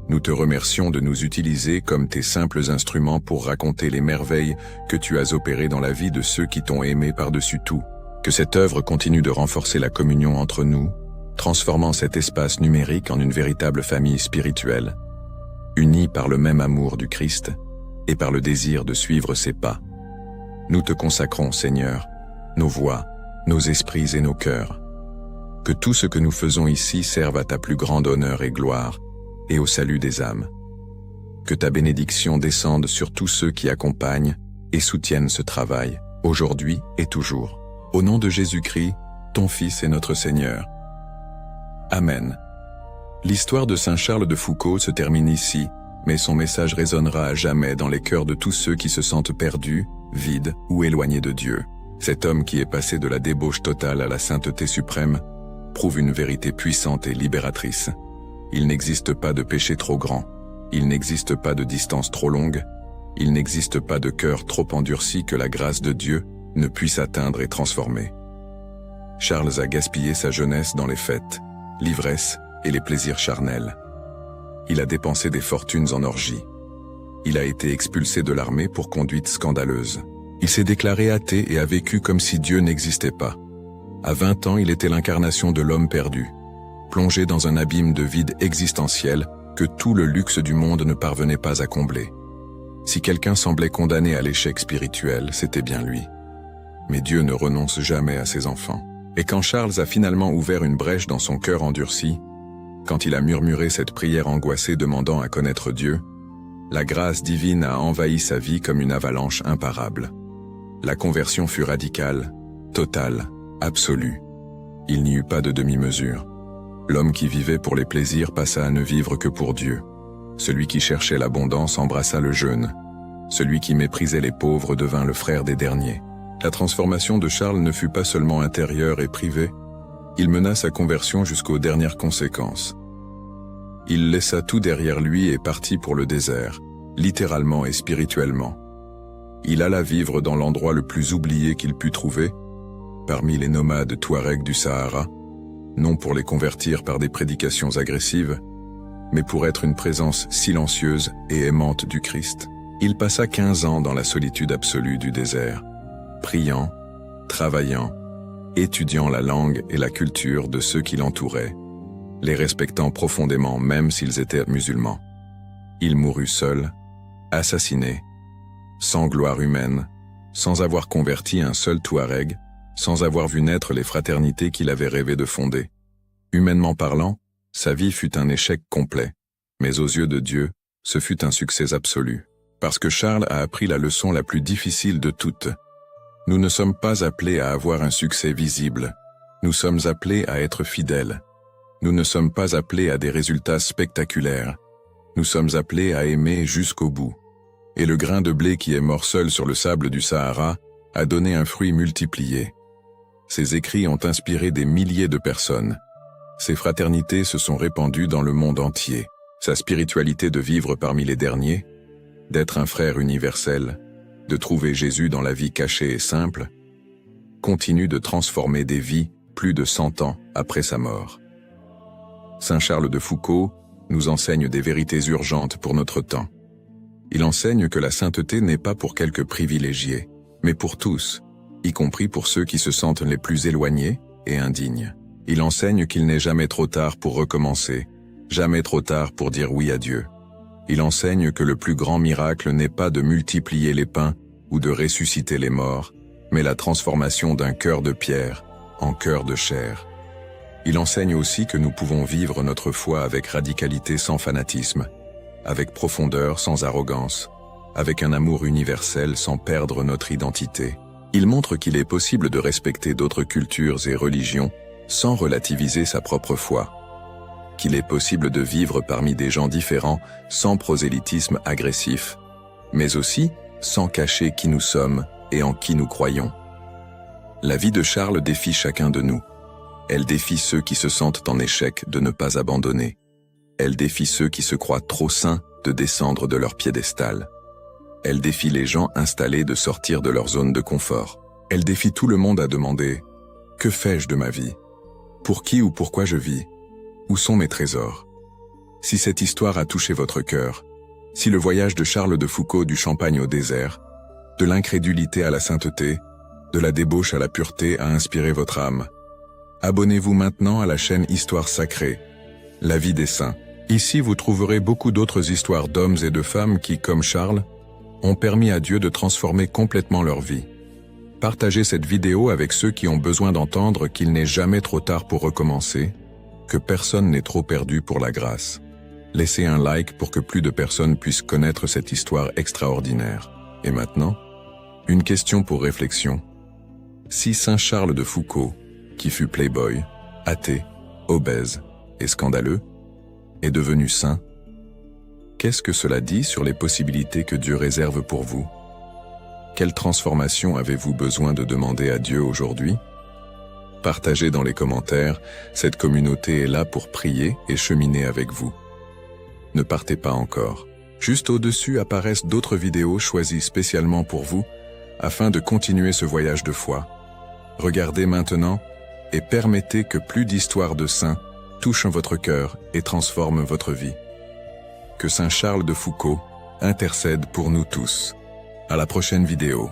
Nous te remercions de nous utiliser comme tes simples instruments pour raconter les merveilles que tu as opérées dans la vie de ceux qui t'ont aimé par-dessus tout. Que cette œuvre continue de renforcer la communion entre nous, transformant cet espace numérique en une véritable famille spirituelle, unie par le même amour du Christ et par le désir de suivre ses pas. Nous te consacrons, Seigneur, nos voix, nos esprits et nos cœurs. Que tout ce que nous faisons ici serve à ta plus grande honneur et gloire, et au salut des âmes. Que ta bénédiction descende sur tous ceux qui accompagnent et soutiennent ce travail, aujourd'hui et toujours. Au nom de Jésus-Christ, ton Fils et notre Seigneur. Amen. L'histoire de Saint Charles de Foucault se termine ici, mais son message résonnera à jamais dans les cœurs de tous ceux qui se sentent perdus, vides ou éloignés de Dieu. Cet homme qui est passé de la débauche totale à la sainteté suprême prouve une vérité puissante et libératrice. Il n'existe pas de péché trop grand, il n'existe pas de distance trop longue, il n'existe pas de cœur trop endurci que la grâce de Dieu ne puisse atteindre et transformer. Charles a gaspillé sa jeunesse dans les fêtes, l'ivresse et les plaisirs charnels. Il a dépensé des fortunes en orgies. Il a été expulsé de l'armée pour conduite scandaleuse. Il s'est déclaré athée et a vécu comme si Dieu n'existait pas. À 20 ans, il était l'incarnation de l'homme perdu, plongé dans un abîme de vide existentiel que tout le luxe du monde ne parvenait pas à combler. Si quelqu'un semblait condamné à l'échec spirituel, c'était bien lui. Mais Dieu ne renonce jamais à ses enfants. Et quand Charles a finalement ouvert une brèche dans son cœur endurci, quand il a murmuré cette prière angoissée demandant à connaître Dieu, la grâce divine a envahi sa vie comme une avalanche imparable. La conversion fut radicale, totale, absolue. Il n'y eut pas de demi-mesure. L'homme qui vivait pour les plaisirs passa à ne vivre que pour Dieu. Celui qui cherchait l'abondance embrassa le jeûne. Celui qui méprisait les pauvres devint le frère des derniers. La transformation de Charles ne fut pas seulement intérieure et privée, il mena sa conversion jusqu'aux dernières conséquences. Il laissa tout derrière lui et partit pour le désert, littéralement et spirituellement. Il alla vivre dans l'endroit le plus oublié qu'il put trouver, parmi les nomades touaregs du Sahara, non pour les convertir par des prédications agressives, mais pour être une présence silencieuse et aimante du Christ. Il passa 15 ans dans la solitude absolue du désert, priant, travaillant, étudiant la langue et la culture de ceux qui l'entouraient, les respectant profondément même s'ils étaient musulmans. Il mourut seul, assassiné, sans gloire humaine, sans avoir converti un seul Touareg, sans avoir vu naître les fraternités qu'il avait rêvé de fonder. Humainement parlant, sa vie fut un échec complet, mais aux yeux de Dieu, ce fut un succès absolu, parce que Charles a appris la leçon la plus difficile de toutes. Nous ne sommes pas appelés à avoir un succès visible, nous sommes appelés à être fidèles. Nous ne sommes pas appelés à des résultats spectaculaires, nous sommes appelés à aimer jusqu'au bout. Et le grain de blé qui est mort seul sur le sable du Sahara a donné un fruit multiplié. Ses écrits ont inspiré des milliers de personnes. Ses fraternités se sont répandues dans le monde entier. Sa spiritualité de vivre parmi les derniers, d'être un frère universel, de trouver Jésus dans la vie cachée et simple, continue de transformer des vies plus de 100 ans après sa mort. Saint Charles de Foucault nous enseigne des vérités urgentes pour notre temps. Il enseigne que la sainteté n'est pas pour quelques privilégiés, mais pour tous, y compris pour ceux qui se sentent les plus éloignés et indignes. Il enseigne qu'il n'est jamais trop tard pour recommencer, jamais trop tard pour dire oui à Dieu. Il enseigne que le plus grand miracle n'est pas de multiplier les pains ou de ressusciter les morts, mais la transformation d'un cœur de pierre en cœur de chair. Il enseigne aussi que nous pouvons vivre notre foi avec radicalité sans fanatisme, avec profondeur sans arrogance, avec un amour universel sans perdre notre identité. Il montre qu'il est possible de respecter d'autres cultures et religions sans relativiser sa propre foi, qu'il est possible de vivre parmi des gens différents sans prosélytisme agressif, mais aussi sans cacher qui nous sommes et en qui nous croyons. La vie de Charles défie chacun de nous. Elle défie ceux qui se sentent en échec de ne pas abandonner. Elle défie ceux qui se croient trop saints de descendre de leur piédestal. Elle défie les gens installés de sortir de leur zone de confort. Elle défie tout le monde à demander « Que fais-je de ma vie ? Pour qui ou pourquoi je vis ? Où sont mes trésors ?» Si cette histoire a touché votre cœur, si le voyage de Charles de Foucault du Champagne au désert, de l'incrédulité à la sainteté, De la débauche à la pureté a inspiré votre âme. Abonnez-vous maintenant à la chaîne Histoire Sacrée, la vie des saints. Ici, vous trouverez beaucoup d'autres histoires d'hommes et de femmes qui, comme Charles, ont permis à Dieu de transformer complètement leur vie. Partagez cette vidéo avec ceux qui ont besoin d'entendre qu'il n'est jamais trop tard pour recommencer, que personne n'est trop perdu pour la grâce. Laissez un like pour que plus de personnes puissent connaître cette histoire extraordinaire. Et maintenant, une question pour réflexion. Si Saint Charles de Foucault, qui fut playboy, athée, obèse et scandaleux, est devenu saint, qu'est-ce que cela dit sur les possibilités que Dieu réserve pour vous? Quelle transformation avez-vous besoin de demander à Dieu aujourd'hui? Partagez dans les commentaires, cette communauté est là pour prier et cheminer avec vous. Ne partez pas encore. Juste au-dessus apparaissent d'autres vidéos choisies spécialement pour vous, afin de continuer ce voyage de foi. Regardez maintenant et permettez que plus d'histoires de saints touchent votre cœur et transforment votre vie. Que Saint Charles de Foucault intercède pour nous tous. À la prochaine vidéo.